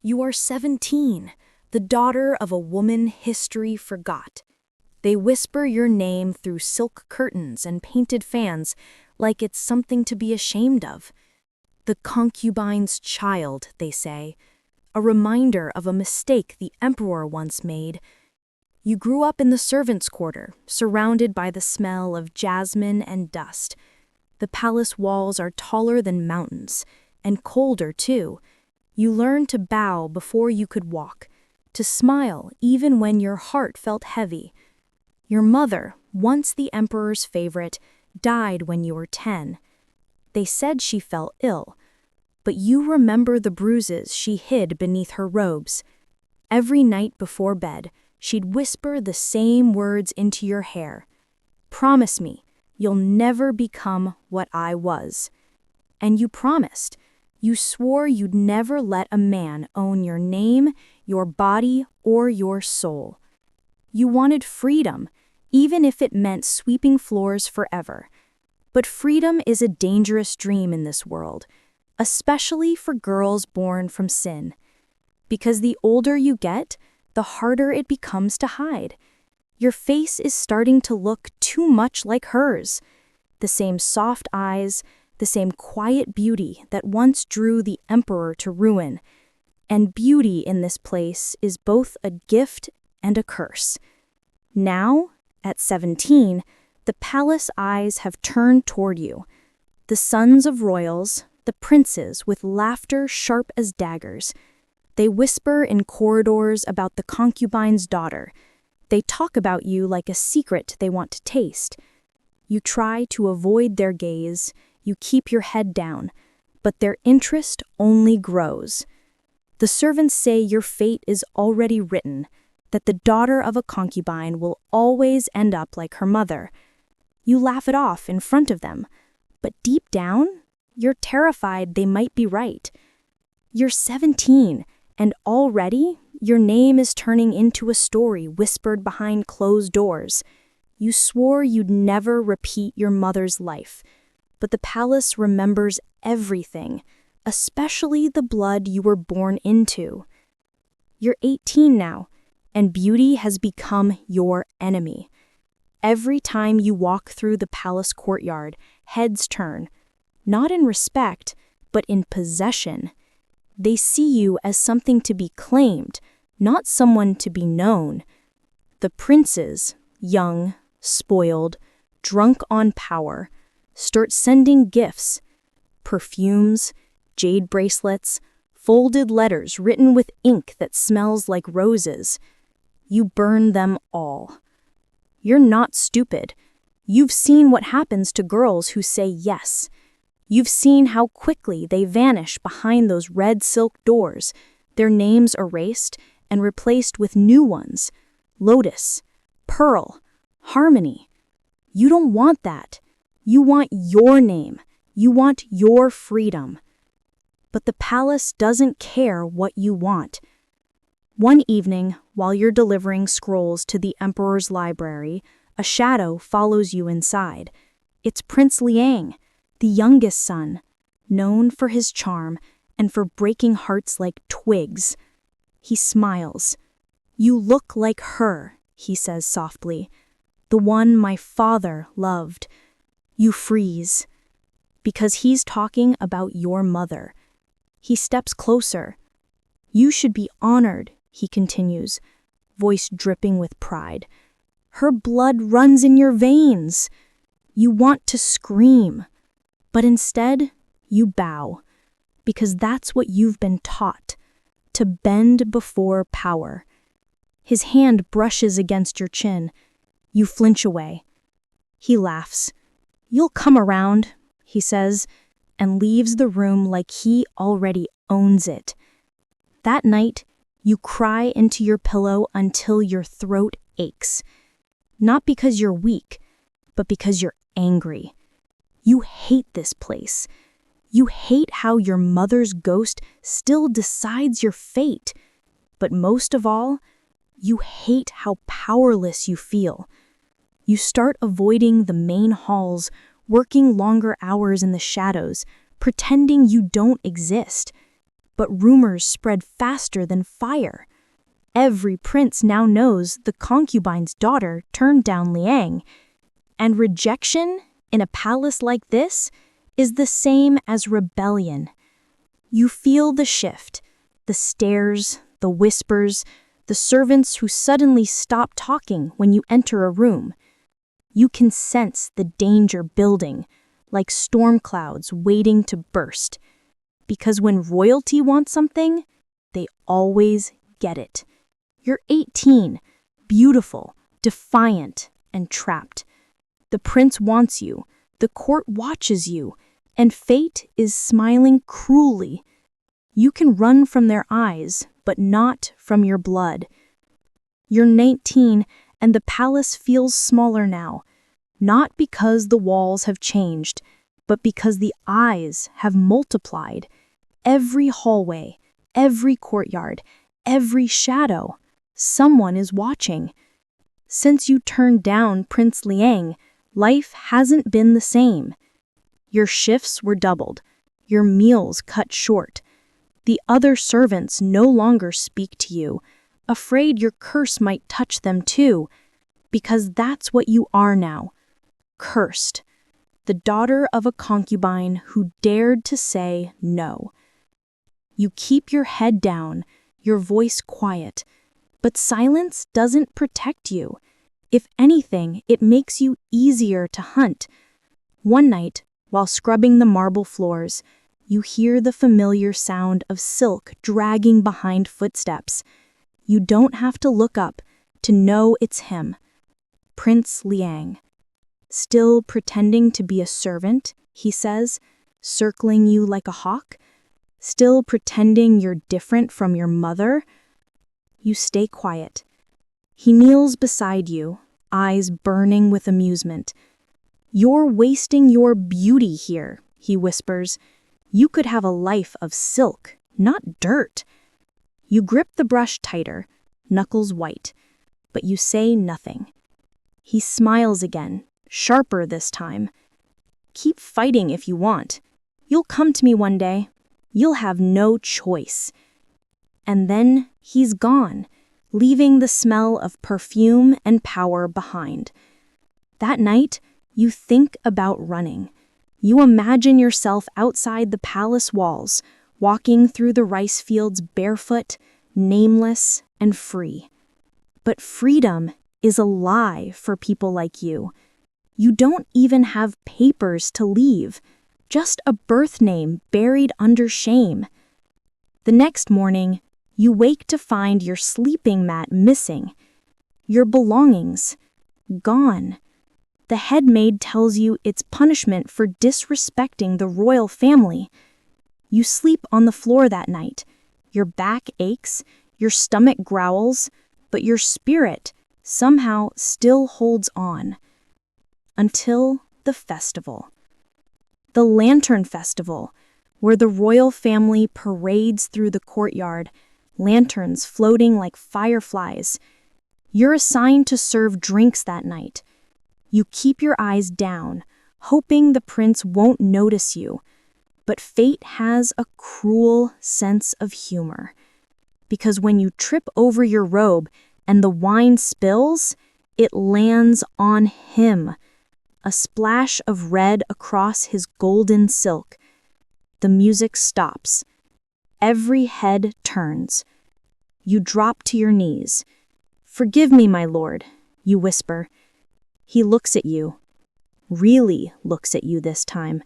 You are 17, the daughter of a woman history forgot. They whisper your name through silk curtains and painted fans like it's something to be ashamed of. The concubine's child, they say, a reminder of a mistake the emperor once made. You grew up in the servants' quarter, surrounded by the smell of jasmine and dust. The palace walls are taller than mountains, and colder too. You learned to bow before you could walk, to smile even when your heart felt heavy. Your mother, once the emperor's favorite, died when you were 10. They said she fell ill, but you remember the bruises she hid beneath her robes. Every night before bed, she'd whisper the same words into your hair. "Promise me, you'll never become what I was." And you promised. You swore you'd never let a man own your name, your body, or your soul. You wanted freedom, even if it meant sweeping floors forever. But freedom is a dangerous dream in this world, especially for girls born from sin. Because the older you get, the harder it becomes to hide. Your face is starting to look too much like hers. The same soft eyes, the same quiet beauty that once drew the emperor to ruin. And beauty in this place is both a gift and a curse. Now, at 17, the palace eyes have turned toward you. The sons of royals, the princes with laughter sharp as daggers. They whisper in corridors about the concubine's daughter. They talk about you like a secret they want to taste. You try to avoid their gaze, you keep your head down, but their interest only grows. The servants say your fate is already written, that the daughter of a concubine will always end up like her mother. You laugh it off in front of them, but deep down, you're terrified they might be right. You're 17, and already your name is turning into a story whispered behind closed doors. You swore you'd never repeat your mother's life, but the palace remembers everything, especially the blood you were born into. You're 18 now, and beauty has become your enemy. Every time you walk through the palace courtyard, heads turn, not in respect, but in possession. They see you as something to be claimed, not someone to be known. The princes, young, spoiled, drunk on power, start sending gifts, perfumes, jade bracelets, folded letters written with ink that smells like roses. You burn them all. You're not stupid. You've seen what happens to girls who say yes. You've seen how quickly they vanish behind those red silk doors, their names erased and replaced with new ones. Lotus, Pearl, Harmony. You don't want that. You want your name. You want your freedom. But the palace doesn't care what you want. One evening, while you're delivering scrolls to the emperor's library, a shadow follows you inside. It's Prince Liang, the youngest son, known for his charm and for breaking hearts like twigs. He smiles. "You look like her," he says softly, "the one my father loved." You freeze, because he's talking about your mother. He steps closer. "You should be honored," he continues, voice dripping with pride. "Her blood runs in your veins." You want to scream, but instead you bow, because that's what you've been taught, to bend before power. His hand brushes against your chin. You flinch away. He laughs. "You'll come around," he says, and leaves the room like he already owns it. That night, you cry into your pillow until your throat aches. Not because you're weak, but because you're angry. You hate this place. You hate how your mother's ghost still decides your fate. But most of all, you hate how powerless you feel. You start avoiding the main halls, working longer hours in the shadows, pretending you don't exist. But rumors spread faster than fire. Every prince now knows the concubine's daughter turned down Liang, and rejection in a palace like this is the same as rebellion. You feel the shift, the stares, the whispers, the servants who suddenly stop talking when you enter a room. You can sense the danger building, like storm clouds waiting to burst. Because when royalty wants something, they always get it. You're 18, beautiful, defiant, and trapped. The prince wants you, the court watches you, and fate is smiling cruelly. You can run from their eyes, but not from your blood. You're 19, and the palace feels smaller now, not because the walls have changed, but because the eyes have multiplied. Every hallway, every courtyard, every shadow, someone is watching. Since you turned down Prince Liang, life hasn't been the same. Your shifts were doubled, your meals cut short. The other servants no longer speak to you, afraid your curse might touch them too, because that's what you are now. Cursed. The daughter of a concubine who dared to say no. You keep your head down, your voice quiet, but silence doesn't protect you. If anything, it makes you easier to hunt. One night, while scrubbing the marble floors, you hear the familiar sound of silk dragging behind footsteps. You don't have to look up to know it's him, Prince Liang. Still pretending to be a servant, he says, circling you like a hawk. Still pretending you're different from your mother. You stay quiet. He kneels beside you, eyes burning with amusement. You're wasting your beauty here, he whispers. You could have a life of silk, not dirt. You grip the brush tighter, knuckles white, but you say nothing. He smiles again, sharper this time. Keep fighting if you want. You'll come to me one day. You'll have no choice. And then he's gone, leaving the smell of perfume and power behind. That night, you think about running. You imagine yourself outside the palace walls, walking through the rice fields barefoot, nameless, and free. But freedom is a lie for people like you. You don't even have papers to leave, just a birth name buried under shame. The next morning, you wake to find your sleeping mat missing, your belongings gone. The head maid tells you it's punishment for disrespecting the royal family. You sleep on the floor that night. Your back aches, your stomach growls, but your spirit somehow still holds on. Until the festival. The Lantern Festival, where the royal family parades through the courtyard, lanterns floating like fireflies. You're assigned to serve drinks that night. You keep your eyes down, hoping the prince won't notice you. But fate has a cruel sense of humor. Because when you trip over your robe and the wine spills, it lands on him. A splash of red across his golden silk. The music stops. Every head turns. You drop to your knees. "Forgive me, my lord," you whisper. He looks at you. Really looks at you this time.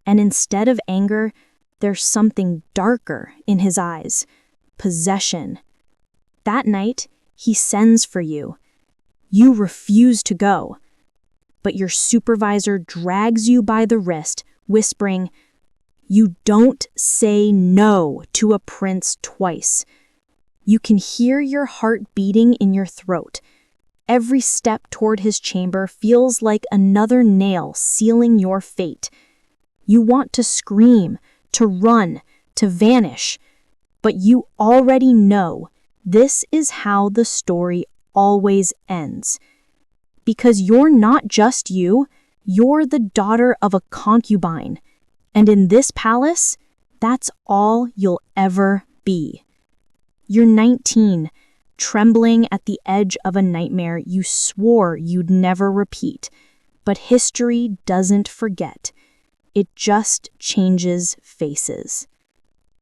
And instead of anger, there's something darker in his eyes. Possession. That night, he sends for you. You refuse to go. But your supervisor drags you by the wrist, whispering, "You don't say no to a prince twice." You can hear your heart beating in your throat. Every step toward his chamber feels like another nail sealing your fate. You want to scream, to run, to vanish, but you already know this is how the story always ends. Because you're not just you, you're the daughter of a concubine. And in this palace, that's all you'll ever be. You're 19, trembling at the edge of a nightmare you swore you'd never repeat. But history doesn't forget. It just changes faces.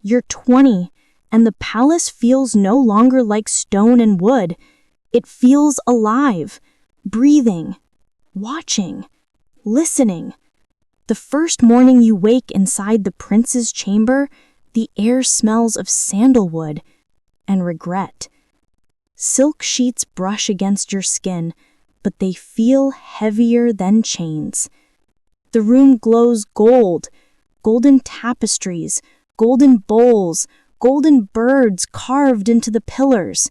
You're 20, and the palace feels no longer like stone and wood. It feels alive, breathing, watching, listening. The first morning you wake inside the prince's chamber, the air smells of sandalwood and regret. Silk sheets brush against your skin, but they feel heavier than chains. The room glows gold, golden tapestries, golden bowls, golden birds carved into the pillars.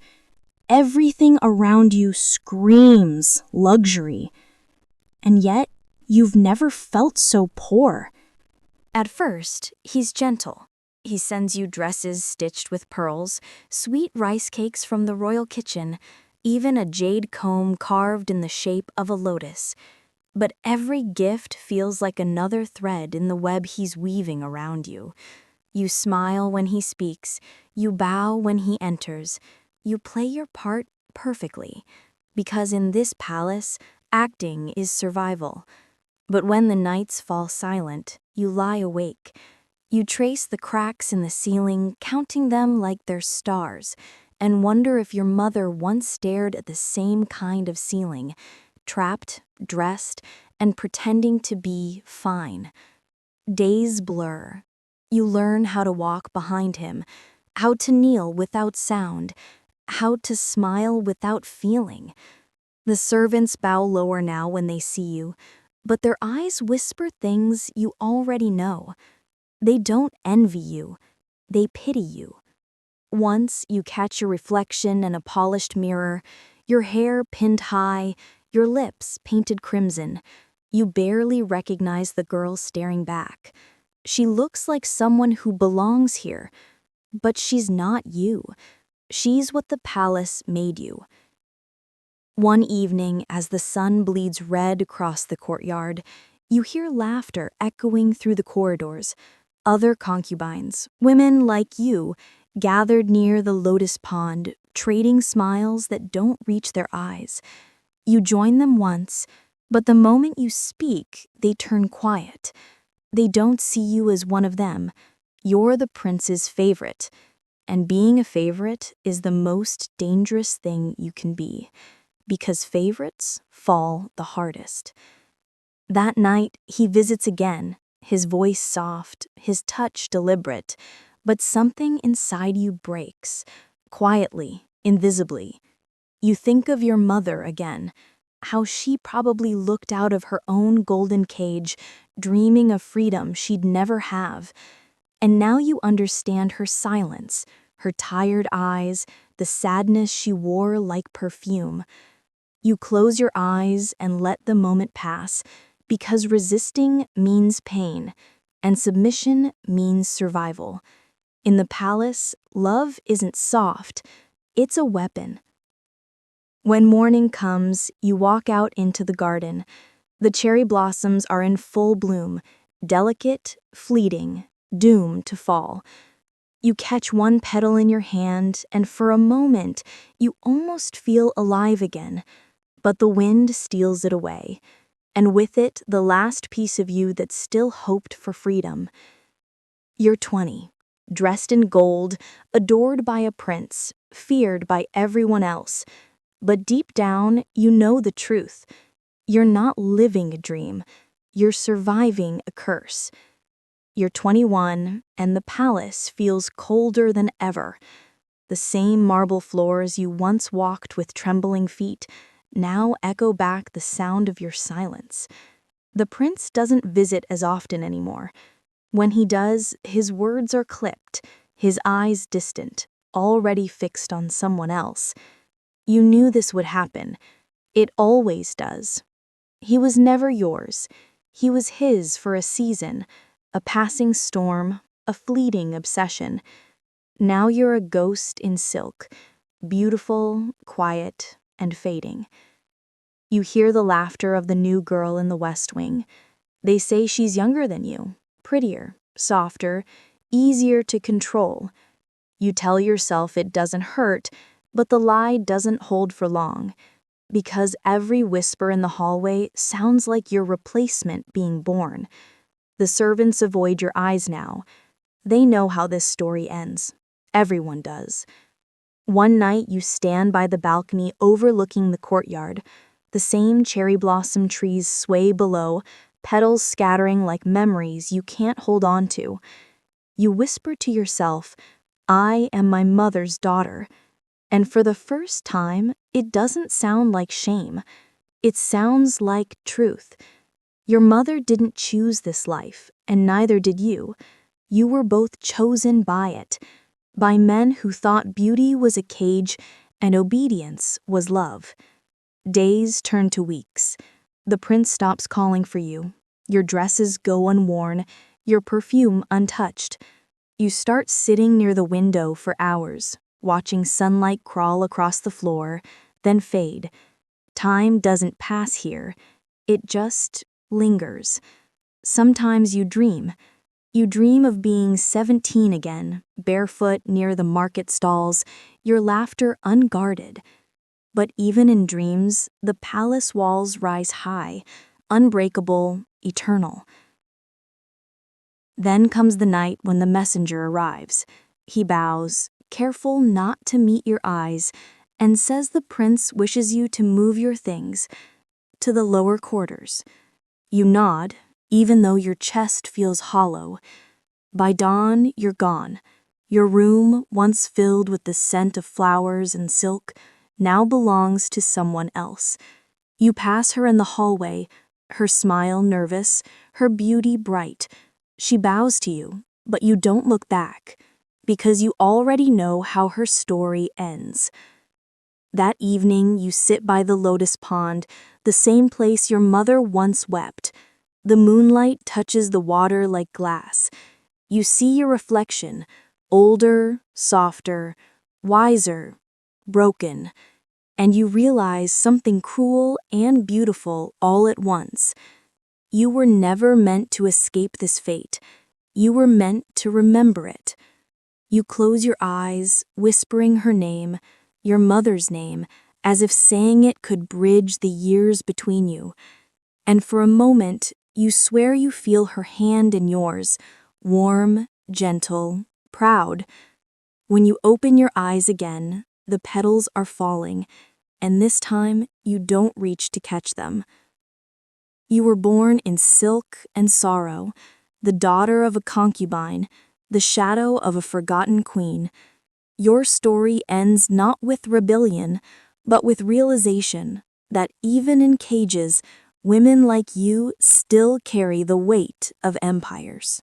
Everything around you screams luxury. And yet, you've never felt so poor. At first, he's gentle. He sends you dresses stitched with pearls, sweet rice cakes from the royal kitchen, even a jade comb carved in the shape of a lotus. But every gift feels like another thread in the web he's weaving around you. You smile when he speaks, you bow when he enters, you play your part perfectly, because in this palace, acting is survival. But when the nights fall silent, you lie awake. You trace the cracks in the ceiling, counting them like they're stars, and wonder if your mother once stared at the same kind of ceiling, trapped, dressed, and pretending to be fine. Days blur. You learn how to walk behind him, how to kneel without sound, how to smile without feeling. The servants bow lower now when they see you, but their eyes whisper things you already know. They don't envy you, they pity you. Once you catch your reflection in a polished mirror, your hair pinned high, your lips painted crimson. You barely recognize the girl staring back. She looks like someone who belongs here, but she's not you. She's what the palace made you. One evening, as the sun bleeds red across the courtyard, you hear laughter echoing through the corridors. Other concubines, women like you, gathered near the lotus pond, trading smiles that don't reach their eyes. You join them once, but the moment you speak, they turn quiet. They don't see you as one of them. You're the prince's favorite, and being a favorite is the most dangerous thing you can be, because favorites fall the hardest. That night, he visits again, his voice soft, his touch deliberate, but something inside you breaks, quietly, invisibly. You think of your mother again, how she probably looked out of her own golden cage, dreaming of freedom she'd never have. And now you understand her silence, her tired eyes, the sadness she wore like perfume. You close your eyes and let the moment pass, because resisting means pain, and submission means survival. In the palace, love isn't soft, it's a weapon. When morning comes, you walk out into the garden. The cherry blossoms are in full bloom, delicate, fleeting, doomed to fall. You catch one petal in your hand, and for a moment, you almost feel alive again. But the wind steals it away, and with it, the last piece of you that still hoped for freedom. You're 20, dressed in gold, adored by a prince, feared by everyone else. But deep down, you know the truth. You're not living a dream. You're surviving a curse. You're 21, and the palace feels colder than ever. The same marble floors you once walked with trembling feet now echo back the sound of your silence. The prince doesn't visit as often anymore. When he does, his words are clipped, his eyes distant, already fixed on someone else. You knew this would happen. It always does. He was never yours. He was his for a season, a passing storm, a fleeting obsession. Now you're a ghost in silk, beautiful, quiet, and fading. You hear the laughter of the new girl in the West Wing. They say she's younger than you, prettier, softer, easier to control. You tell yourself it doesn't hurt, but the lie doesn't hold for long, because every whisper in the hallway sounds like your replacement being born. The servants avoid your eyes now. They know how this story ends. Everyone does. One night you stand by the balcony overlooking the courtyard. The same cherry blossom trees sway below, petals scattering like memories you can't hold on to. You whisper to yourself, "I am my mother's daughter." And for the first time, it doesn't sound like shame. It sounds like truth. Your mother didn't choose this life, and neither did you. You were both chosen by it, by men who thought beauty was a cage and obedience was love. Days turn to weeks. The prince stops calling for you. Your dresses go unworn, your perfume untouched. You start sitting near the window for hours, watching sunlight crawl across the floor, then fade. Time doesn't pass here. It just lingers. Sometimes you dream. You dream of being 17 again, barefoot near the market stalls, your laughter unguarded. But even in dreams, the palace walls rise high, unbreakable, eternal. Then comes the night when the messenger arrives. He bows, careful not to meet your eyes, and says the prince wishes you to move your things to the lower quarters. You nod, even though your chest feels hollow. By dawn, you're gone. Your room, once filled with the scent of flowers and silk, now belongs to someone else. You pass her in the hallway, her smile nervous, her beauty bright. She bows to you, but you don't look back, because you already know how her story ends. That evening, you sit by the lotus pond, the same place your mother once wept. The moonlight touches the water like glass. You see your reflection, older, softer, wiser, broken, and you realize something cruel and beautiful all at once. You were never meant to escape this fate. You were meant to remember it. You close your eyes, whispering her name, your mother's name, as if saying it could bridge the years between you. And for a moment, you swear you feel her hand in yours, warm, gentle, proud. When you open your eyes again, the petals are falling, and this time you don't reach to catch them. You were born in silk and sorrow, the daughter of a concubine, the shadow of a forgotten queen. Your story ends not with rebellion, but with realization that even in cages, women like you still carry the weight of empires.